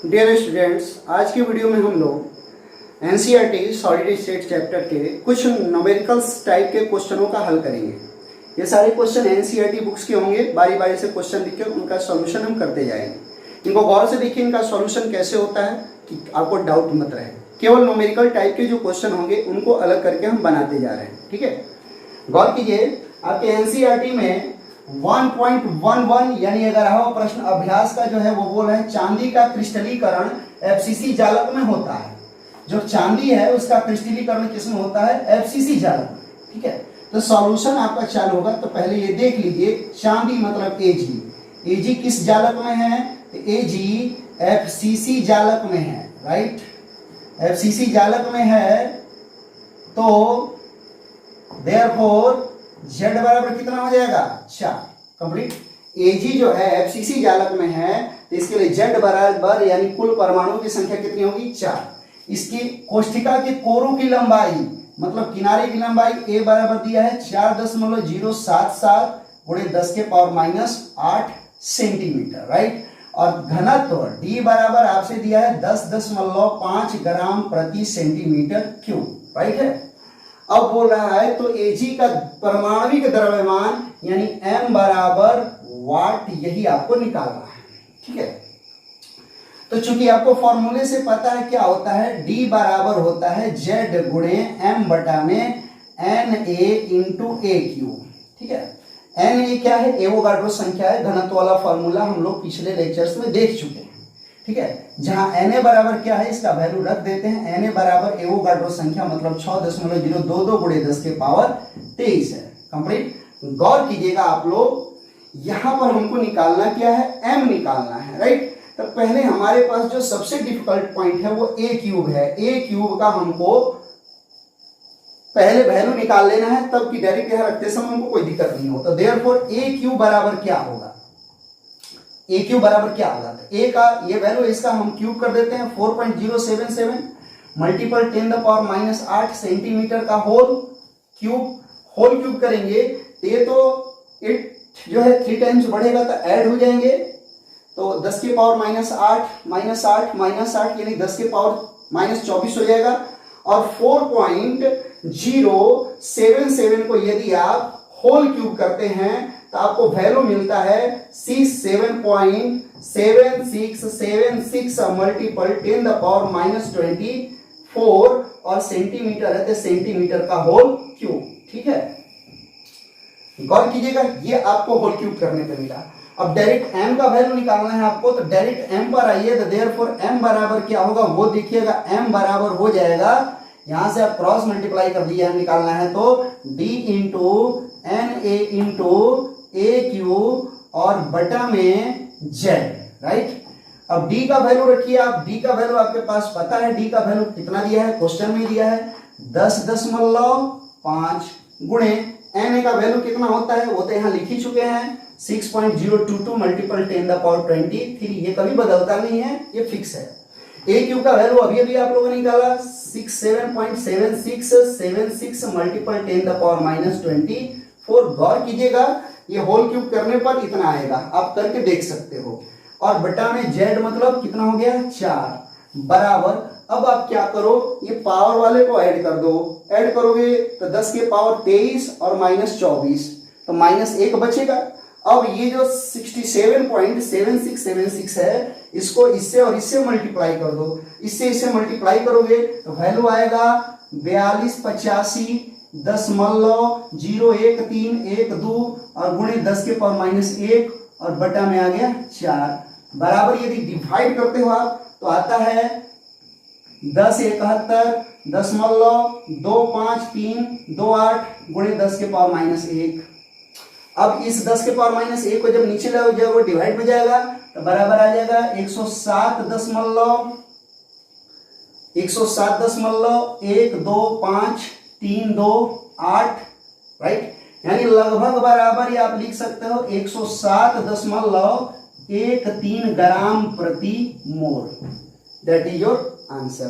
Dear students, आज की video में हम लोग एनसीईआरटी सॉलिड स्टेट चैप्टर के कुछ न्यूमेरिकल्स टाइप के क्वेश्चनों का हल करेंगे। ये सारे क्वेश्चन एनसीईआरटी बुक्स के होंगे। बारी बारी से क्वेश्चन लिख के उनका सॉल्यूशन हम करते जाएंगे। इनको गौर से देखिए, इनका सॉल्यूशन कैसे होता है कि आपको डाउट मत रहे। केवल न्यूमेरिकल टाइप के जो क्वेश्चन होंगे उनको अलग करके हम बनाते जा रहे हैं। ठीक है, गौर कीजिए, आपके एनसीईआरटी में 1.11 यानी 11वां प्रश्न अभ्यास का जो है वो बोल रहे हैं चांदी का क्रिस्टलीकरण एफसीसी जालक में होता है। जो चांदी है उसका क्रिस्टलीकरण किसमें होता है? एफसीसी जालक में। ठीक है, तो सॉल्यूशन आपका चालू होगा। तो पहले ये देख लीजिए, चांदी मतलब एजी। एजी किस जालक में है? एजी एफसीसी जालक में है। राइट, एफसीसी जालक में है, तो देयरफॉर Z बराबर कितना हो जाएगा? 4। कंप्लीट। Ag जो है एफसीसी जालक में है, तो इसके लिए Z बराबर यानी कुल परमाणु की संख्या कितनी होगी? 4। इसकी कोष्ठिका के कोरों की लंबाई मतलब किनारे की लंबाई A बराबर दिया है 4.077 गुणे 10 के पावर -8 सेंटीमीटर। राइट, और घनत्व D बराबर आपसे दिया है 10.5 ग्राम प्रति सेंटीमीटर क्यूब। राइट है, अब बोल रहा है तो Ag का परमाणविक द्रव्यमान यानी m बराबर वाट, यही आपको निकालना है। ठीक है, तो चूंकि आपको फॉर्मूले से पता है क्या होता है, D बराबर होता है Z गुणे m बटा में Na इंटू ए क्यूब। ठीक है, Na क्या है? एवोगाड्रो संख्या है। घनत्व वाला फॉर्मूला हम लोग पिछले लेक्चर्स में देख चुके हैं। ठीक है, जहां Na बराबर क्या है इसका वैल्यू रख देते हैं। Na बराबर एवोगाड्रो संख्या मतलब 6.022 गुणे 10 के पावर 23 है। कंप्लीट। गौर कीजिएगा आप लोग, यहां पर हमको निकालना क्या है? m निकालना है। राइट, तो पहले हमारे पास जो सबसे डिफिकल्ट पॉइंट है वो a क्यूब है। a क्यूब का हमको पहले वैल्यू निकाल लेना है, तब कि डायरेक्ट यहां रखते समय हमको कोई दिक्कत नहीं हो। तो देयरफॉर a क्यूब बराबर क्या होगा? a क्यूब बराबर क्या होगा? तो a का ये वैल्यू इसका हम क्यूब कर देते हैं 4.077 मल्टीपल 10⁻⁸ सेंटीमीटर का होल क्यूब करेंगे तो ये तो इट जो है 3 टाइम्स बढ़ेगा तो ऐड हो जाएंगे, तो 10 के पावर -8 यानी 10 के पावर -24 हो जाएगा। और 4.077 को यदि आप होल क्यूब करते हैं तो आपको वैल्यू मिलता है 67.7676 मल्टीपल 10⁻24 और सेंटीमीटर है तो सेंटीमीटर का होल क्यूब। ठीक है, गौर कीजिएगा, ये आपको होल क्यूब करने पे मिला। अब डायरेक्ट m का वैल्यू निकालना है आपको, तो डायरेक्ट m पर आइए। तो देयरफॉर m बराबर क्या होगा वो देखिएगा। m बराबर हो जाएगा, यहां से आप क्रॉस मल्टीप्लाई कर दिए, m निकालना है तो d इंटू Na इंटू ए क्यूब और बटा में z। राइट, अब d का वैल्यू रखिए आप। d का वैल्यू आपके पास पता है, d का वैल्यू कितना दिया है? क्वेश्चन में दिया है 10.5 गुणे Na का वैल्यू कितना होता है वो तो यहां लिख ही चुके हैं 6.022 मल्टीपल 10⁻23। ये कभी बदलता नहीं है, ये फिक्स है। ए क्यूब का वैल्यू अभी आप लोगों ने निकाला 67.7676 मल्टीपल 10⁻24। गौर कीजिएगा, ये होल क्यूब करने पर इतना आएगा, आप करके देख सकते हो। और बटा में z मतलब कितना हो गया? 4 बराबर। अब आप क्या करो, ये पावर वाले को ऐड कर दो। ऐड करोगे तो 10 के पावर 23 और -24 तो -1 बचेगा। अब ये जो 67.7676 है, इसको इससे और इससे मल्टीप्लाई कर दो। इससे मल्टीप्लाई करोगे तो वैल्यू आएगा 4285.01312 और गुणे 10 के पावर -1 और बटा में आ गया 4 बराबर। यदि डिवाइड करते हो आप तो आता है 1071.2538 गुणे 10 के पावर -1। अब इस 10 के पावर -1 को जब नीचे लाओ जब वो डिवाइड में जाएगा तो बराबर आ जाएगा 107.12532 राइट, यानी लगभग बराबर ये आप लिख सकते हो 107.13 ग्राम प्रति mole. That is your answer.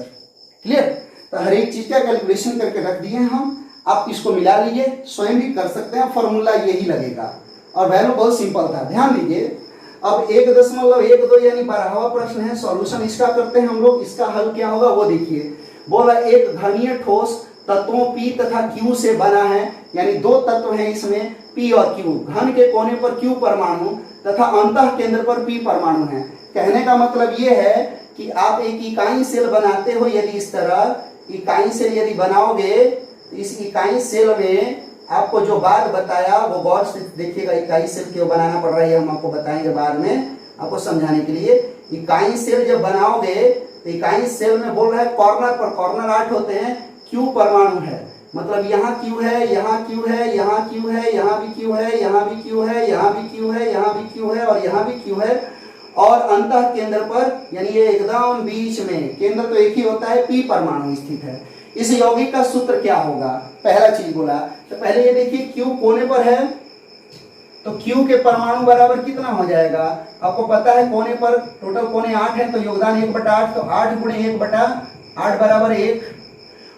Clear? तो हर एक चीज का कैलकुलेशन करके रख दिए हम, आप इसको मिला लीजिए, स्वयं भी कर सकते हैं, फॉर्मूला यही लगेगा और वैल्यू बहुत सिंपल था। ध्यान दीजिए, अब 1.12 यानी 12वां प्रश्न है, सॉल्यूशन इसका करते हैं हम लोग। इसका हल क्या होगा वो देखिए। बोला एक घनीय ठोस तत्वों P तथा Q से बना है, यानी दो तत्व हैं इसमें P और Q। घन के कोने पर Q परमाणु तथा अंतः केंद्र पर P परमाणु है। कहने का मतलब ये है कि आप एक इकाई सेल बनाते हो, यदि इस तरह इकाई सेल यदि बनाओगे, इस इकाई सेल में आपको जो बात बताया वो गौर से देखिएगा। इकाई सेल क्यों बनाना पड़ रहा है हम आपको बताएंगे बाद में, आपको समझाने के लिए। इकाई सेल जब बनाओगे तो इकाई सेल में बोल रहा है कॉर्नर पर, कॉर्नर 8 होते हैं, Q परमाणु है। मतलब यहाँ Q है, यहाँ Q है, यहाँ Q है, यहाँ भी Q है, यहाँ भी Q है, यहाँ भी Q है, यहाँ भी Q है और यहाँ भी Q है। और अंतः केंद्र पर, यानी ये एकदम बीच में, केंद्र तो एक ही होता है, P परमाणु स्थित है। इस यौगिक का सूत्र क्या होगा? पहला चीज बोला तो पहले ये देखिए Q कोने पर है तो Q के परमाणु बराबर कितना हो जाएगा? आपको पता है कोने पर टोटल कोने 8 है तो योगदान 1/8, तो 8 गुणे 1/8 बराबर 1।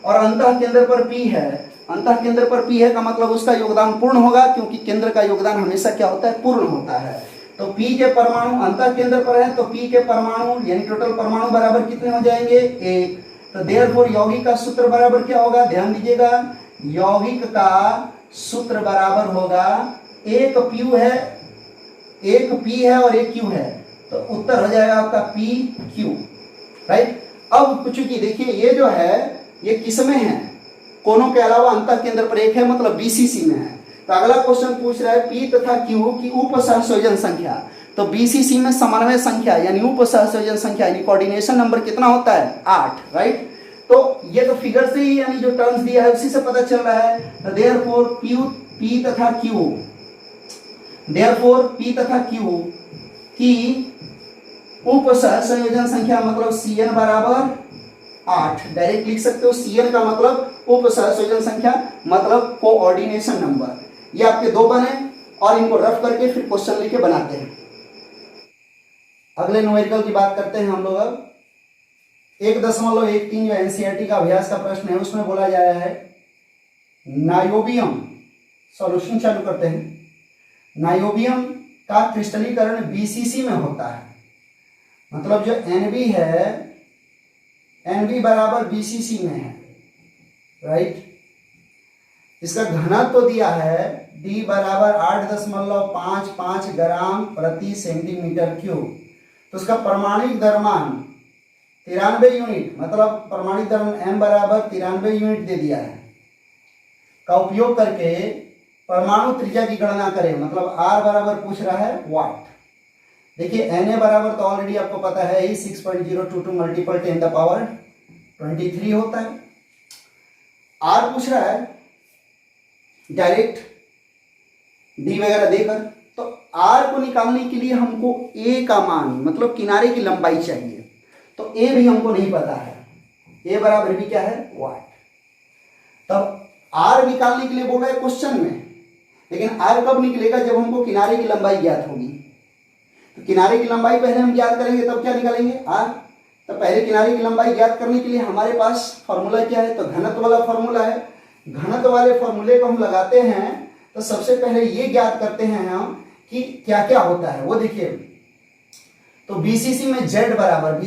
और अंतः केंद्र पर P है, अंतः केंद्र पर P है का मतलब उसका योगदान पूर्ण होगा, क्योंकि केंद्र का योगदान हमेशा क्या होता है? पूर्ण होता है। तो P के परमाणु अंतः केंद्र पर है तो P के परमाणु यानी टोटल परमाणु बराबर कितने हो जाएंगे? 1। तो देयरफॉर यौगिक का सूत्र बराबर क्या होगा? ध्यान दीजिएगा, यौगिक का सूत्र बराबर होगा, एक P है, एक P है और एक Q है, तो उत्तर हो जाएगा आपका PQ, राइट। अब चूंकि देखिए ये जो है ये किसमें है? कोनों के अलावा अंतः केंद्र पर एक है, मतलब BCC में है। तो अगला क्वेश्चन पूछ रहा है P तथा Q की उपसहसंयोजन संख्या। तो BCC में समन्वय संख्या यानी उपसहसंयोजन संख्या यानी कोऑर्डिनेशन नंबर कितना होता है? 8, राइट। तो ये तो फिगर से ही यानी जो टर्म्स दिया है उसी से पता चल रहा है। देयरफॉर P तथा Q, देयरफॉर P तथा Q की उपसहसंयोजन संख्या मतलब Cn बराबर 8। डायरेक्ट लिख सकते हो, Cn का मतलब उपसहसंयोजन संख्या मतलब कोऑर्डिनेशन नंबर। ये आपके दो बने और इनको रफ करके फिर क्वेश्चन लिख के बनाते हैं। अगले न्यूमेरिकल की बात करते हैं हम लोग। अब 1.13 जो एनसीईआरटी का अभ्यास का प्रश्न है उसमें बोला जा रहा है नायोबियम। सॉल्यूशन चालू करते हैं। नायोबियम का क्रिस्टलीकरण BCC में होता है, मतलब जो Nb है Nb बराबर BCC में है, राइट। इसका घनत्व तो दिया है D बराबर 8.55 ग्राम प्रति सेंटीमीटर क्यूब। तो उसका परमाणुक द्रव्यमान 93 यूनिट, मतलब परमाणुक द्रव्यमान M बराबर 93 यूनिट दे दिया है, का उपयोग करके परमाणु त्रिज्या की गणना करें। मतलब R बराबर पूछ रहा है वाट। देखिए Na बराबर तो ऑलरेडी आपको पता है ही 6.022 मल्टीपल 10⁻23 होता है। R पूछ रहा है डायरेक्ट D वगैरह देकर, तो R को निकालने के लिए हमको A का मान मतलब किनारे की लंबाई चाहिए, तो A भी हमको नहीं पता है। A बराबर भी क्या है? वाट। तब R निकालने के लिए बोल रहा है क्वेश्चन में, लेकिन R कब निकलेगा? जब हमको किनारे की लंबाई ज्ञात होगी। तो किनारे की लंबाई पहले हम ज्ञात करेंगे तब क्या निकालेंगे? R। तो पहले किनारे की लंबाई ज्ञात करने के लिए हमारे पास फॉर्मूला क्या है? तो घनत्व वाला फॉर्मूला है। घनत्व वाले फॉर्मूले को हम लगाते हैं तो सबसे पहले ये ज्ञात करते हैं हम कि क्या क्या होता है वो देखिए। तो BCC में Z बराबर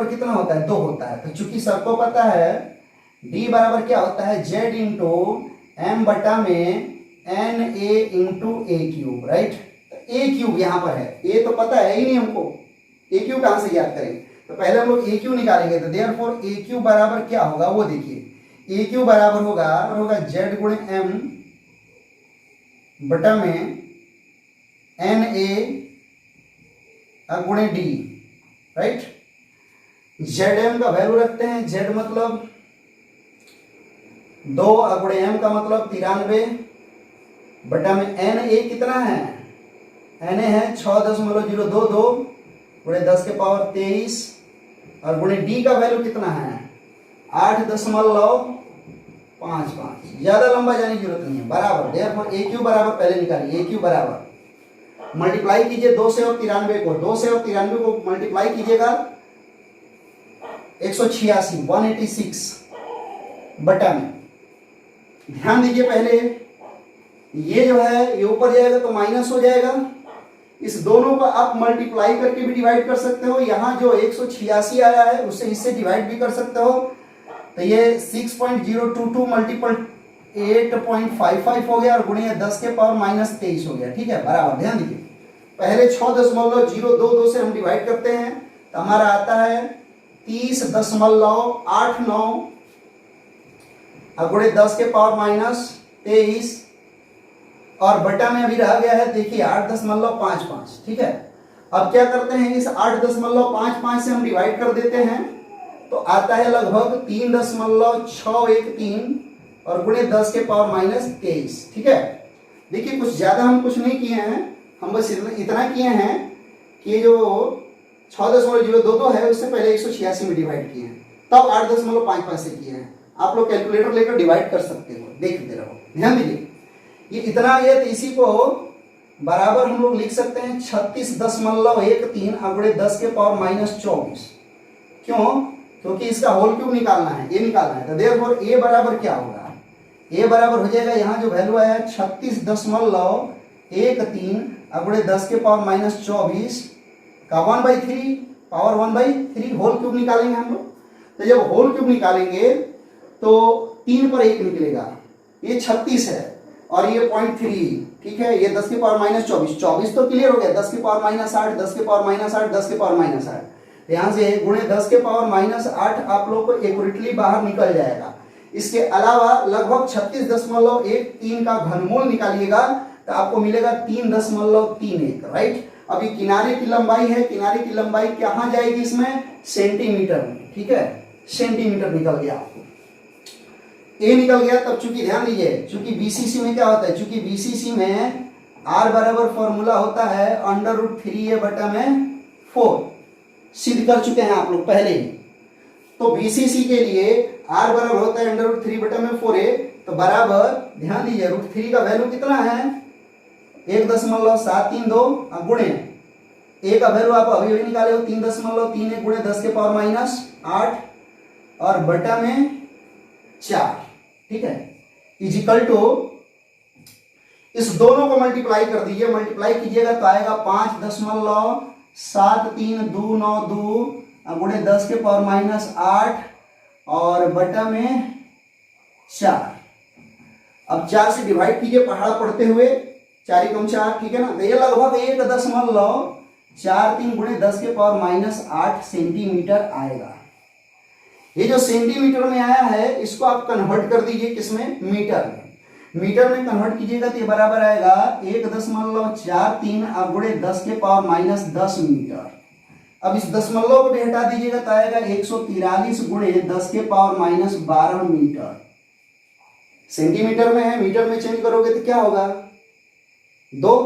कितना होता है? 2 होता है। तो चूंकि सबको पता है D बराबर क्या होता है? Z इंटू M बटा में Na into A cube, right. A cube यहाँ पर है, A तो पता है ही नहीं हमको, A क्यूब कहां से ज्ञात करें? तो पहले हम लोग A क्यूब निकालेंगे। तो देयरफॉर A क्यूब बराबर क्या होगा वो देखिए। A क्यूब बराबर होगा Z गुणे M बटा में Na गुणे D, राइट। Zm का वैल्यू रखते हैं, Z मतलब 2 गुणे M का मतलब 93 बटा में Na कितना है? Na है 6.022 गुणे 10 के पावर 23 और गुणे D का वैल्यू कितना है? 8.55। ज्यादा लंबा जाने की जरूरत नहीं है, बराबर। देयरफॉर A क्यूब बराबर पहले निकालिए। A क्यूब बराबर मल्टीप्लाई कीजिए 2 से और 93 को, 2 से और 93 को मल्टीप्लाई कीजिएगा 186 बटा में। ध्यान दीजिए पहले ये जो है ये ऊपर जाएगा तो माइनस हो जाएगा, इस दोनों को आप मल्टीप्लाई करके भी डिवाइड कर सकते हो। यहाँ जो 186 आया है उससे इससे डिवाइड भी कर सकते हो। तो ये 6.022 मल्टीपल 8.55 हो गया और गुणिया 10 के पावर -23 हो गया। ठीक है, बराबर। ध्यान दीजिए, पहले 6.022 से हम डिवाइड करते हैं तो हमारा आता है 30.89 और गुणे 10 के पावर -23 और बटा में अभी रह गया है, देखिए 8.55। ठीक है, अब क्या करते हैं, इस 8.55 से हम डिवाइड कर देते हैं तो आता है लगभग 3.613 और गुणे 10 के पावर -23। ठीक है, देखिए कुछ ज्यादा हम कुछ नहीं किए हैं, हम बस इतना किए हैं कि ये जो 6.022 है उससे पहले 186 में डिवाइड किए हैं, तब 8.55 से किए हैं। आप लोग कैलकुलेटर लेकर डिवाइड कर सकते हो, देखते रहो। ध्यान दीजिए, ये इतना आ गया तो इसी को बराबर हम लोग लिख सकते हैं 36.13 गुणे 10 के पावर -24। क्यों? क्योंकि इसका होल क्यूब निकालना है, ये निकालना है। तो देयरफॉर ए बराबर क्या होगा, ए बराबर हो जाएगा, यहाँ जो वैल्यू आया 36.13 गुणे 10 के पावर -24 का 1/3 पावर 1/3 होल क्यूब निकालेंगे हम लोग। तो जब होल क्यूब निकालेंगे तो 3 पर 1 निकलेगा, ये 36 है और ये 0.3। ठीक है, ये 10 के पावर -24, 24 तो क्लियर हो गया, 10 के पावर -8, 10 के पावर -8, 10 के पावर -8। यहाँ से गुणे 10 के पावर -8 आप लोग को एक्यूरेटली बाहर निकल जाएगा। इसके अलावा लगभग 36.13 का घनमूल निकालिएगा तो आपको मिलेगा 3.31। राइट, अभी किनारे की लंबाई है, किनारे की लंबाई कहाँ जाएगी इसमें, सेंटीमीटर में। ठीक है, सेंटीमीटर निकल गया, ए निकल गया। तब चूंकि ध्यान दीजिए, चूंकि बीसीसी में क्या होता है, चूंकि बीसीसी में आर बराबर फॉर्मूला होता है √3a/4, सिद्ध कर चुके हैं आप लोग पहले ही। तो बीसीसी के लिए आर बराबर होता है √3/4a, तो बराबर ध्यान दीजिए √3 का वैल्यू कितना है 1.732 गुणे ए का वैल्यू आप अभी निकाले हो 3.31 गुणे 10 के पावर -8 और बटा में 4। ठीक है, इजिकल टू इस दोनों को मल्टीप्लाई कर दीजिए, मल्टीप्लाई कीजिएगा तो आएगा 5.7392 गुणे 10 के पावर -8 और बटा में 4। अब 4 से डिवाइड कीजिए पहाड़ा पढ़ते हुए, 4 × 4। ठीक है ना, तो ये लगभग 1.43 गुणे 10 के पावर -8 सेंटीमीटर आएगा। ये जो सेंटीमीटर में आया है इसको आप कन्वर्ट कर दीजिए किसमें, मीटर में। मीटर में कन्वर्ट कीजिएगा तो ये बराबर आएगा 1.43 गुणे 10 के पावर -10 मीटर। अब इस दशमलव को भी हटा दीजिएगा तो आएगा 143 गुणे 10 के पावर -12 मीटर। सेंटीमीटर में है, मीटर में चेंज करोगे तो क्या होगा, 2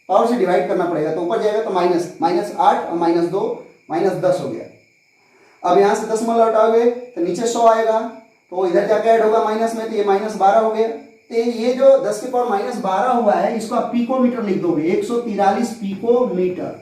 पावर से डिवाइड करना पड़ेगा तो ऊपर जाएगा तो -8 और -2 -10 हो गया। अब यहां से दशमलव हटाओगे तो नीचे 100 आएगा, तो इधर जाके ऐड होगा माइनस में, तो ये -12 हो गया। तो ये जो 10 के पावर -12 हुआ है इसको आप पिकोमीटर लिख दोगे, 143 पिकोमीटर,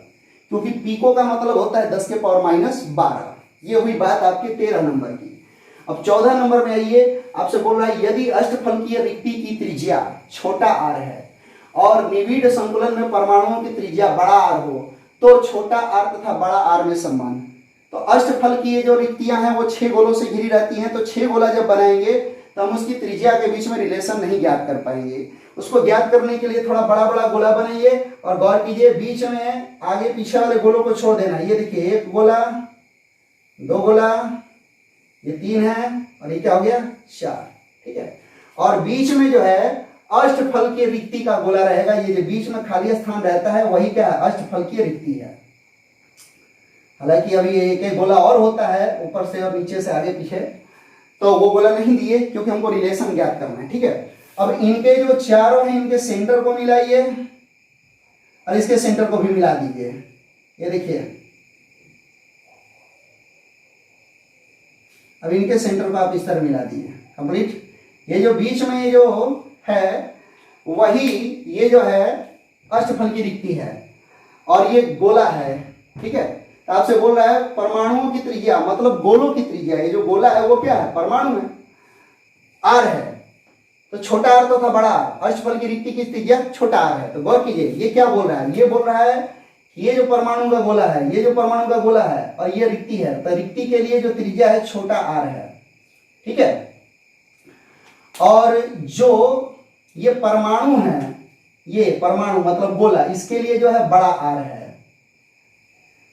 क्योंकि पिको का मतलब होता है 10 के पावर -12। ये हुई बात आपके 13 नंबर की। अब 14 नंबर में आइए, आपसे बोल रहा है यदि अष्टफलकीय रिक्ति की त्रिज्या छोटा r है और निविड संकुलन में परमाणुओं की त्रिज्या बड़ा r हो तो छोटा r तथा बड़ा r में समान। तो अष्टफल की ये जो रिक्तियां हैं वो 6 गोलों से घिरी रहती हैं, तो 6 गोला जब बनाएंगे तो हम उसकी त्रिज्या के बीच में रिलेशन नहीं ज्ञात कर पाएंगे। उसको ज्ञात करने के लिए थोड़ा बड़ा बड़ा गोला बनाइए और गौर कीजिए बीच में आगे पीछे वाले गोलों को छोड़ देना। ये देखिए 1 गोला, 2 गोला, ये 3 है और ये क्या हो गया 4। ठीक है, और बीच में जो है अष्टफल की रिक्ति का गोला रहेगा। ये जो बीच में खाली स्थान रहता है वही क्या है, अष्टफल की रिक्ति है। हालांकि अभी एक गोला और होता है ऊपर से और नीचे से आगे पीछे, तो वो गोला नहीं दिए क्योंकि हमको रिलेशन ज्ञात करना है। ठीक है, अब इनके जो चारों हैं इनके सेंटर को मिलाइए और इसके सेंटर को भी मिला दीजिए। ये देखिए अब इनके सेंटर को आप इस तरह मिला दिए, कंप्लीट। ये जो बीच में ये जो है वही ये जो है अष्टफल की रिक्ति है और ये गोला है। ठीक है, तो आपसे बोल रहा है परमाणुओं की त्रिज्या मतलब गोलों की त्रिज्या, ये जो गोला है वो क्या है, परमाणु है, आर है। तो छोटा आर तो था बड़ा आर, अष्टफल की रिक्ति की त्रिज्या छोटा आर है। तो गौर कीजिए ये क्या बोल रहा है, ये बोल रहा है ये जो परमाणु का गोला है, ये जो परमाणु का गोला है और ये रिक्ति है, तो रिक्ति के लिए जो त्रिज्या है छोटा आर है, ठीक है। और जो ये परमाणु है, ये परमाणु मतलब गोला, इसके लिए जो है बड़ा आर है।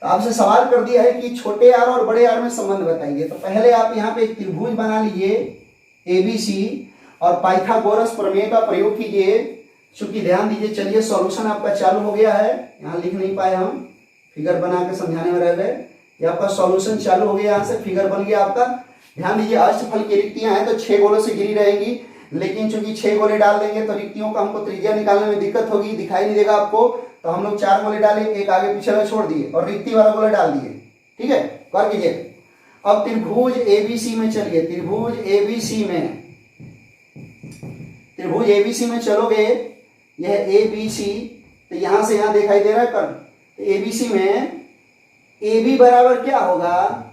तो आपसे सवाल कर दिया है कि छोटे आर और बड़े आर में संबंध बताइए। तो पहले आप यहाँ पे एक त्रिभुज बना लीजिए एबीसी और पाइथागोरस प्रमेय का प्रयोग कीजिए। चूंकि ध्यान दीजिए, चलिए सॉल्यूशन आपका चालू हो गया है, यहाँ लिख नहीं पाए हम, फिगर बना के समझाने में रह गए। ये आपका सॉल्यूशन चालू हो गया, यहाँ से फिगर बन गया आपका। ध्यान दीजिए अष्टफल की रिक्तियां हैं तो 6 गोलों से घिरी रहेंगी, लेकिन चूंकि 6 गोले डाल देंगे तो रिक्तियों का हमको त्रिज्या निकालने में दिक्कत होगी, दिखाई नहीं देगा आपको। तो हम लोग 4 गोले डाले, एक आगे पीछे वाला छोड़ दिए और रिक्ति वाला गोला डाल दिए, ठीक है। कर कीजिए। अब त्रिभुज एबीसी में चलिए, त्रिभुज एबीसी में चलोगे, यह एबीसी, तो यहां से यहां दिखाई दे रहा है कर्ण। तो एबीसी में AB बराबर क्या होगा,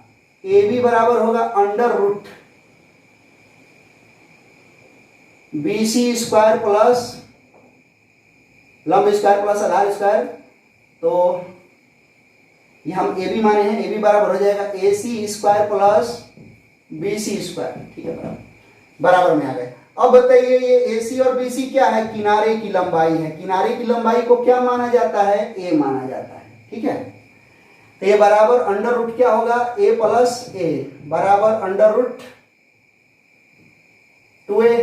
AB बराबर होगा under root BC square plus लंब स्क्वायर प्लस आधार स्क्वायर। तो ये हम AB माने हैं, AB बराबर हो जाएगा AC square plus BC square, ठीक है, बराबर में आ गए। अब बताइए ये AC और BC क्या है, किनारे की लंबाई है। किनारे की लंबाई को क्या माना जाता है, A माना जाता है, ठीक है। तो ये बराबर अंडर रूट क्या होगा, A प्लस A बराबर under root 2A।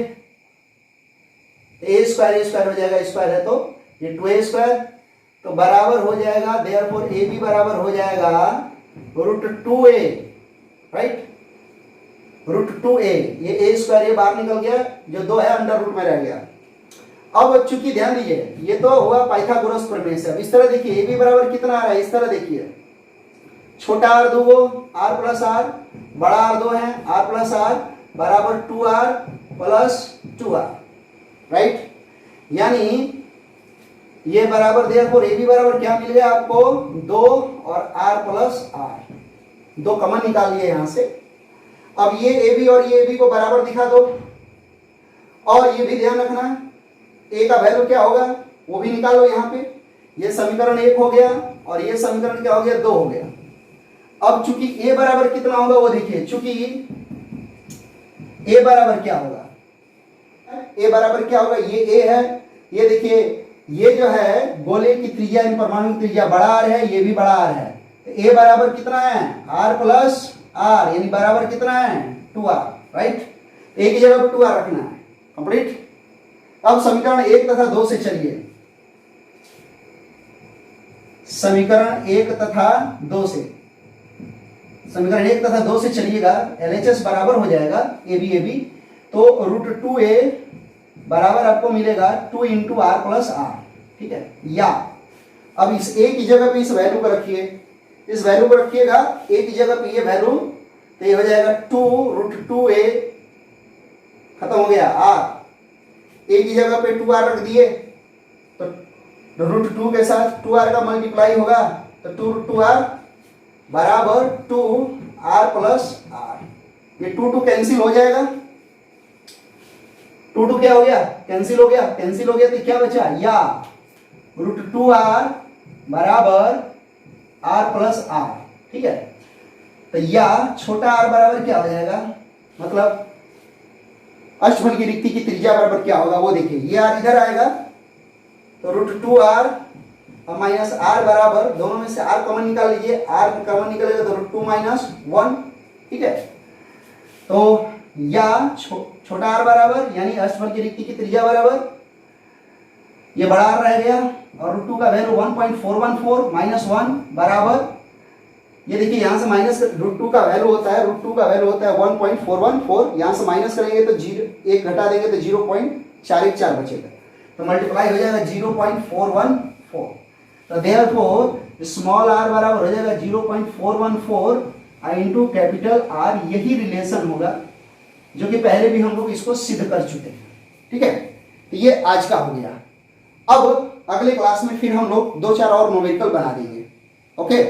A square हो जाएगा, स्क्वायर है तो ये 2A स्क्वायर, तो बराबर हो जाएगा, देयरफॉर AB बराबर हो जाएगा root 2A, right, root 2A। ये A स्क्वायर ये बाहर निकल गया, जो 2 है अंडर रूट में रह गया। अब चूंकि ध्यान दीजिए ये तो हुआ पाइथागोरस प्रमेय से। अब इस तरह देखिए AB बराबर कितना आ रहा है, इस तरह देखिए, छोटा आर 2 R प्लस R, बड़ा आर 2 है R प्लस R बराबर 2R प्लस 2R, राइट। यानी ये बराबर देयरफॉर AB बराबर क्या मिल गया आपको, 2 और R प्लस R, 2 कॉमन निकाल लिए यहां से। अब ये AB और ये AB को बराबर दिखा दो, और ये भी ध्यान रखना A का वैल्यू क्या होगा वो भी निकालो यहाँ पे। ये समीकरण 1 हो गया और ये समीकरण क्या हो गया, 2 हो गया। अब चूंकि A बराबर कितना होगा वो देखिए, चूंकि A बराबर क्या होगा, A बराबर क्या होगा, ये A है, ये देखिए ये जो है गोले की त्रिज्या, इन परमाणु की त्रिज्या बड़ा R है, ये भी बड़ा R है। तो A बराबर कितना है, R प्लस R, यानी बराबर कितना है 2R, राइट। एक ही जगह पर 2R रखना है, कंप्लीट। अब समीकरण 1 तथा 2 से चलिए, समीकरण 1 तथा 2 से, समीकरण 1 तथा 2 से चलिएगा, LHS बराबर हो जाएगा AB, तो रूट 2A बराबर आपको मिलेगा 2 इंटू R प्लस R, ठीक है। या अब इस A की जगह पे इस वैल्यू को रखिए, इस वैल्यू को रखिएगा A की जगह पे ये वैल्यू, तो ये हो जाएगा 2 रूट 2A, खत्म हो गया R। A की जगह पे 2R रख दिए तो रूट 2 के साथ 2R का मल्टीप्लाई होगा, तो 2 रूट 2R बराबर 2R प्लस R। ये 2 कैंसिल हो जाएगा, 2 क्या हो गया, कैंसिल हो गया, कैंसिल हो गया तो क्या बचा, या रूट 2R बराबर R प्लस R, ठीक है। तो या छोटा r बराबर क्या हो जाएगा, मतलब अष्टफल की रिक्ति की त्रिज्या बराबर क्या होगा वो देखिए, ये r इधर आएगा तो रूट 2R और माइनस R बराबर, दोनों में से R कॉमन निकाल लीजिए, R कॉमन निकलेगा तो रूट 2 माइनस 1, ठीक है। तो या छोटा r बराबर यानी अष्टफल की रिक्ति की त्रिज्या बराबर, ये बड़ा r रह गया और रूट 2 का वैल्यू 1.414 माइनस 1 बराबर, ये देखिए यहां से माइनस रूट 2 का वैल्यू होता है, रूट 2 का वैल्यू होता है 1.414, यहां से माइनस करेंगे तो 1 घटा देंगे तो 0.414 बचेगा, तो मल्टीप्लाई हो जाएगा 0.414। तो देयरफॉर स्मॉल r बराबर हो जाएगा 0.414 इंटू कैपिटल R। यही रिलेशन होगा जो कि पहले भी हम लोग इसको सिद्ध कर चुके हैं, ठीक है। तो ये आज का हो गया। अब अगले क्लास में फिर हम लोग 2-4 और न्यूमेरिकल बना देंगे, ओके।